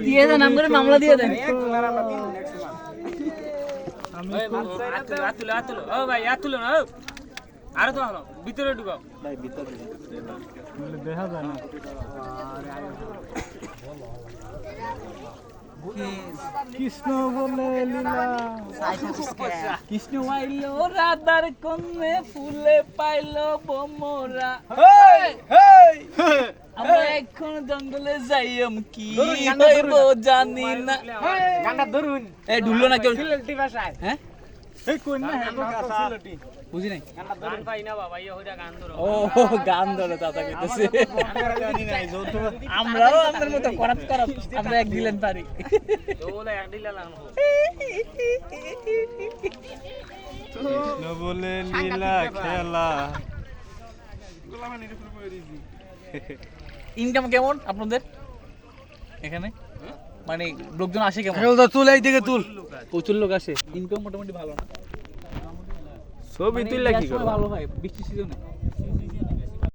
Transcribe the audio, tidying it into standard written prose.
দিয়ে দেন আমগরে মামলা দিয়ে দেন ও ভাই আতুলো না আরে তো হলো ভিতরে ঢুকাও ভাই ভিতরে দেখা যায় না কৃষ্ণ বলে লীলা কৃষ্ণ আইলো রাধার কন্যে ফুলে পাইলো বোমরা আমরা এখন জঙ্গলে যাইম কি হইব জানি না গানটা ধরুন এই ঢুললো না কেউ সিলেটি ভাষায় হ্যাঁ এই কোন না হ্যাঁ কাঁচা বুঝি নাই গানটা ধরুন পাই না বাবা ইয়া হইরা গান ধরো ও গান ধরে চাচা কইতেছে জানি নাই যৌতুক আমরাও আমাদের মতো করাত করাত আমরা এক দিলেন পারি ওলা এক দিলাম কৃষ্ণ বলে লীলা খেলা ইনকাম কেমন আপনাদের এখানে মানে লোকজন আসে কেমন তুল এই দিকে তুল প্রচুর লোক আসে ইনকাম মোটামুটি ভালো না ছবি তুললে কি করব ভালো হয় বৃষ্টি সিজনে